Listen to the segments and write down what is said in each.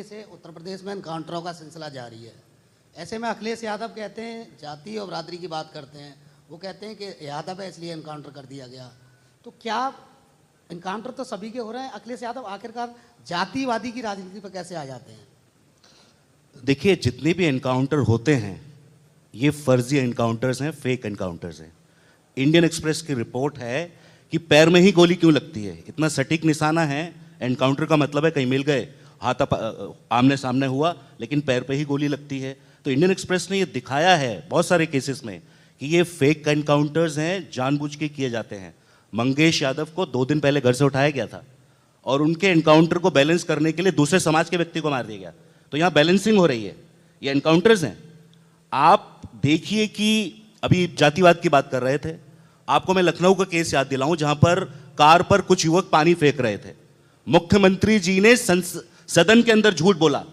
से उत्तर प्रदेश में एनकाउंटरों का सिलसिला जारी है। ऐसे में अखिलेश यादव कहते हैं, जाति और बरादरी की बात करते हैं, वो कहते हैं कि यादव है इसलिए एनकाउंटर कर दिया गया। तो क्या एनकाउंटर तो सभी के हो रहे हैं, अखिलेश यादव आखिरकार जातिवादी की राजनीति पर कैसे आ जाते हैं? देखिए, जितने भी एनकाउंटर होते हैं ये फर्जी एनकाउंटर्स हैं, फेक एनकाउंटर्स हैं। इंडियन एक्सप्रेस की रिपोर्ट है कि पैर में ही गोली क्यों लगती है, इतना सटीक निशाना है। एनकाउंटर का मतलब है कहीं मिल गए, हाथ आमने सामने हुआ, लेकिन पैर पे ही गोली लगती है। तो इंडियन एक्सप्रेस ने ये दिखाया है बहुत सारे केसेस में कि ये फेक एनकाउंटर्स हैं, जानबूझ के किए जाते हैं। मंगेश यादव को 2 दिन पहले घर से उठाया गया था और उनके एनकाउंटर को बैलेंस करने के लिए दूसरे समाज के व्यक्ति को मार दिया गया। तो यहाँ बैलेंसिंग हो रही है, ये एनकाउंटर्स हैं। आप देखिए कि अभी जातिवाद की बात कर रहे थे, आपको मैं लखनऊ का केस याद दिलाऊं जहां पर कार पर कुछ युवक पानी फेंक रहे थे। मुख्यमंत्री जी ने सदन के अंदर झूठ बोला,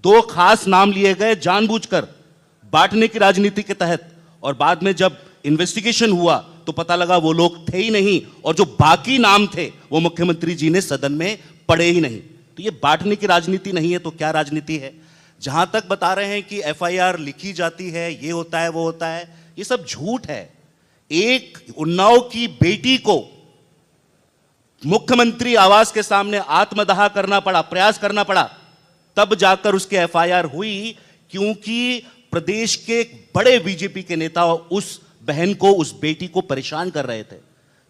2 खास नाम लिए गए जानबूझकर बांटने की राजनीति के तहत, और बाद में जब इन्वेस्टिगेशन हुआ तो पता लगा वो लोग थे ही नहीं, और जो बाकी नाम थे वो मुख्यमंत्री जी ने सदन में पढ़े ही नहीं। तो ये बांटने की राजनीति नहीं है तो क्या राजनीति है? जहां तक बता रहे हैं कि एफआईआर लिखी जाती है, ये होता है वो होता है, ये सब झूठ है। एक उन्नाव की बेटी को मुख्यमंत्री आवास के सामने आत्मदाह करना पड़ा, प्रयास करना पड़ा, तब जाकर उसकी एफआईआर हुई, क्योंकि प्रदेश के बड़े बीजेपी के नेता उस बहन को, उस बेटी को परेशान कर रहे थे।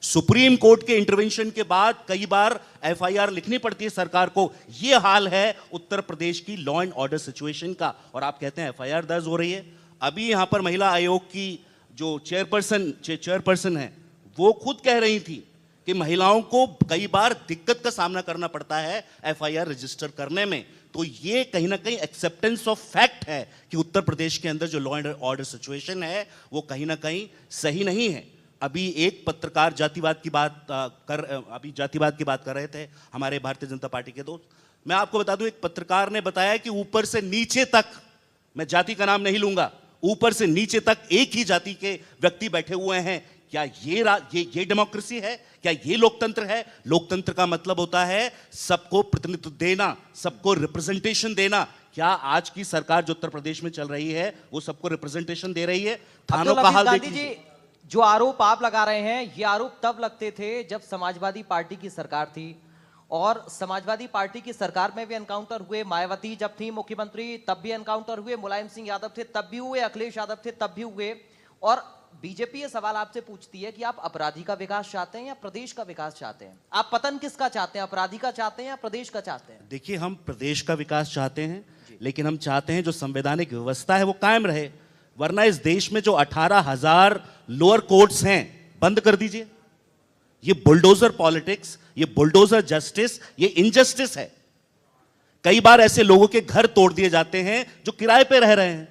सुप्रीम कोर्ट के इंटरवेंशन के बाद कई बार एफआईआर लिखनी पड़ती है सरकार को। यह हाल है उत्तर प्रदेश की लॉ एंड ऑर्डर सिचुएशन का, और आप कहते हैं एफआईआर दर्ज हो रही है। अभी यहां पर महिला आयोग की जो चेयरपर्सन है, वो खुद कह रही थी कि महिलाओं को कई बार दिक्कत का सामना करना पड़ता है एफआईआर रजिस्टर करने में। तो ये कहीं ना कहीं एक्सेप्टेंस ऑफ फैक्ट है कि उत्तर प्रदेश के अंदर जो लॉ एंड ऑर्डर सिचुएशन है वो कहीं ना कहीं सही नहीं है। अभी एक पत्रकार जातिवाद की बात कर रहे थे, हमारे भारतीय जनता पार्टी के दोस्त। मैं आपको बता दूं, एक पत्रकार ने बताया कि ऊपर से नीचे तक, मैं जाति का नाम नहीं लूंगा, ऊपर से नीचे तक एक ही जाति के व्यक्ति बैठे हुए हैं। क्या ये डेमोक्रेसी है? क्या ये लोकतंत्र है? लोकतंत्र का मतलब होता है सबको प्रतिनिधित्व देना, सबको रिप्रेजेंटेशन देना। क्या आज की सरकार जो उत्तर प्रदेश में चल रही है वो सबको रिप्रेजेंटेशन दे रही है? थानों का हाल देखिए। जो आरोप आप लगा रहे हैं, ये आरोप तब लगते थे जब समाजवादी पार्टी की सरकार थी, और समाजवादी पार्टी की सरकार में भी एनकाउंटर हुए। मायावती जब थी मुख्यमंत्री तब भी एनकाउंटर हुए, मुलायम सिंह यादव थे तब भी हुए, अखिलेश यादव थे तब भी हुए। और बीजेपी ये सवाल आपसे पूछती है कि आप अपराधी का विकास चाहते हैं या प्रदेश का विकास चाहते हैं? आप पतन किसका चाहते हैं, अपराधी का चाहते हैं या प्रदेश का चाहते हैं? देखिए, हम प्रदेश का विकास चाहते हैं, लेकिन हम चाहते हैं जो संवैधानिक व्यवस्था है वो कायम रहे। वरना इस देश में जो 18,000 लोअर कोर्ट्स हैं, बंद कर दीजिए। ये बुलडोजर पॉलिटिक्स, ये बुलडोजर जस्टिस, ये इनजस्टिस है। कई बार ऐसे लोगों के घर तोड़ दिए जाते हैं जो किराए पे रह रहे हैं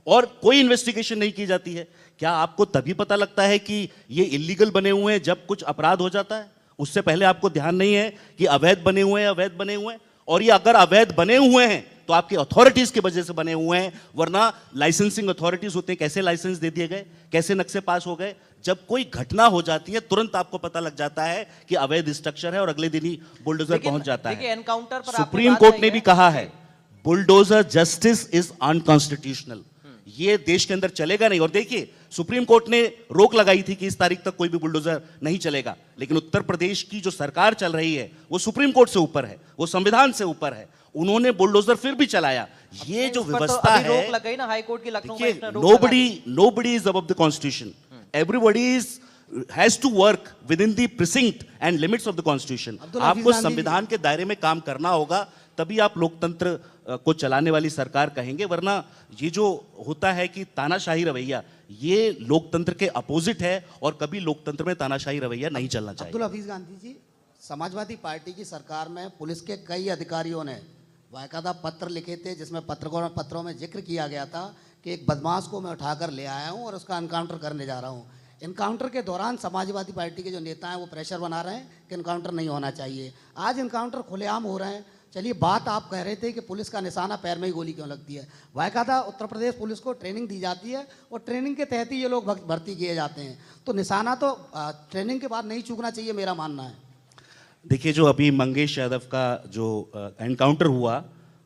और कोई इन्वेस्टिगेशन नहीं की जाती है। क्या आपको तभी पता लगता है कि ये इलीगल बने हुए हैं जब कुछ अपराध हो जाता है? उससे पहले आपको ध्यान नहीं है कि अवैध बने हुए हैं, अवैध बने हुए हैं? और ये अगर अवैध बने हुए हैं तो आपकी अथॉरिटीज की वजह से बने हुए हैं, वरना लाइसेंसिंग अथॉरिटीज होते हैं, कैसे लाइसेंस दे दिए गए, कैसे नक्शे पास हो गए? जब कोई घटना हो जाती है तुरंत आपको पता लग जाता है कि अवैध स्ट्रक्चर है और अगले दिन ही बुलडोजर पहुंच जाता है। एनकाउंटर पर सुप्रीम कोर्ट ने भी कहा है बुलडोजर जस्टिस इज अनकॉन्स्टिट्यूशनल। ये देश के अंदर चलेगा नहीं। और देखिए, सुप्रीम कोर्ट ने रोक लगाई थी कि इस तारीख तक कोई भी बुलडोजर नहीं चलेगा, लेकिन उत्तर प्रदेश की जो सरकार चल रही है वो सुप्रीम कोर्ट से ऊपर है, वो संविधान से ऊपर है। उन्होंने बुलडोजर फिर भी चलाया। ये जो व्यवस्था है, रोक लग गई ना हाई कोर्ट की लखनऊ में। Nobody is above the constitution, everybody is has to work within the precinct and limits of the constitution. आपको संविधान के दायरे में काम करना होगा, तभी आप लोकतंत्र को चलाने वाली सरकार कहेंगे। वरना ये जो होता है कि तानाशाही रवैया, ये लोकतंत्र के अपोजिट है और कभी लोकतंत्र में तानाशाही रवैया नहीं चलना चाहिए। अब्दुल हफीज गांधी जी, समाजवादी पार्टी की सरकार में पुलिस के कई अधिकारियों ने बाकायदा पत्र लिखे थे जिसमें पत्रों में जिक्र किया गया था कि एक बदमाश को मैं उठाकर ले आया हूं और उसका एनकाउंटर करने जा रहा हूं। एनकाउंटर के दौरान समाजवादी पार्टी के जो नेता हैं वो प्रेशर बना रहे हैं कि एनकाउंटर नहीं होना चाहिए। आज एनकाउंटर खुलेआम हो रहे हैं। चलिए, बात आप कह रहे थे कि पुलिस का निशाना पैर में ही गोली क्यों लगती है। बाकायदा उत्तर प्रदेश पुलिस को ट्रेनिंग दी जाती है और ट्रेनिंग के तहत ही ये लोग भर्ती किए जाते हैं, तो निशाना तो ट्रेनिंग के बाद नहीं चूकना चाहिए, मेरा मानना है। देखिए, जो अभी मंगेश यादव का जो एनकाउंटर हुआ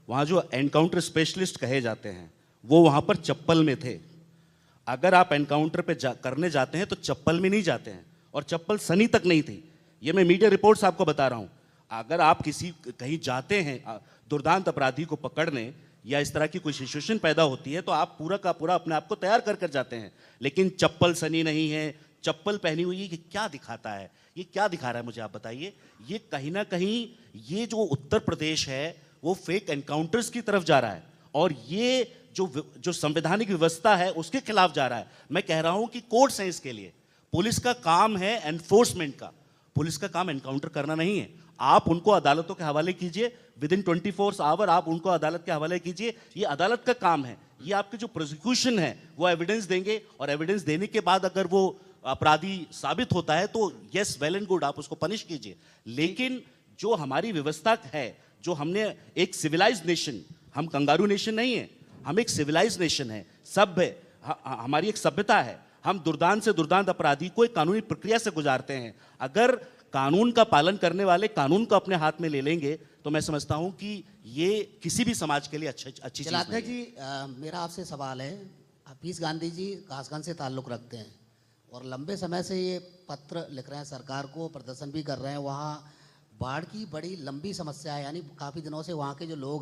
वहाँ जो एनकाउंटर स्पेशलिस्ट कहे जाते हैं वो वहाँ पर चप्पल में थे। अगर आप एनकाउंटर पे करने जाते हैं तो चप्पल में नहीं जाते हैं, और चप्पल सनी तक नहीं थी। ये मैं मीडिया रिपोर्ट्स आपको बता रहा हूँ। अगर आप कहीं जाते हैं दुर्दांत अपराधी को पकड़ने या इस तरह की कोई सिचुएशन पैदा होती है तो आप पूरा का पूरा अपने आप को तैयार कर जाते हैं, लेकिन चप्पल सनी नहीं है, चप्पल पहनी हुई है। कि क्या दिखाता है, ये क्या दिखा रहा है मुझे आप बताइए। ये कहीं ना कहीं ये जो उत्तर प्रदेश है वो फेक एनकाउंटर्स की तरफ जा रहा है, और ये जो संवैधानिक व्यवस्था है उसके खिलाफ जा रहा है। मैं कह रहा हूं कि कोर्ट्स हैं इसके लिए। पुलिस का काम है एनफोर्समेंट का, पुलिस का काम एनकाउंटर करना नहीं है। आप उनको अदालतों के हवाले कीजिए, विद इन 24 आवर आप उनको अदालत के हवाले कीजिए। ये अदालत का काम है। ये आपके जो प्रोसिक्यूशन है वो एविडेंस देंगे, और एविडेंस देने के बाद अगर वो अपराधी साबित होता है तो यस, वेल एंड गुड, आप उसको पनिश कीजिए। लेकिन जो हमारी व्यवस्था है, जो हमने एक सिविलाइज्ड नेशन, हम कंगारू नेशन नहीं है, हम एक सिविलाइज्ड नेशन है, सभ्य, हमारी एक सभ्यता है। हम दुर्दांत से दुर्दांत अपराधी को एक कानूनी प्रक्रिया से गुजारते हैं। अगर कानून का पालन करने वाले कानून को अपने हाथ में ले लेंगे तो मैं समझता हूं कि ये किसी भी समाज के लिए अच्छी चीज नहीं है। जी मेरा आपसे सवाल है। हफीज गांधी जी कासगंज से ताल्लुक़ रखते हैं और लंबे समय से ये पत्र लिख रहे हैं सरकार को, प्रदर्शन भी कर रहे हैं। वहाँ बाढ़ की बड़ी लंबी समस्या है, यानी काफ़ी दिनों से वहाँ के जो लोग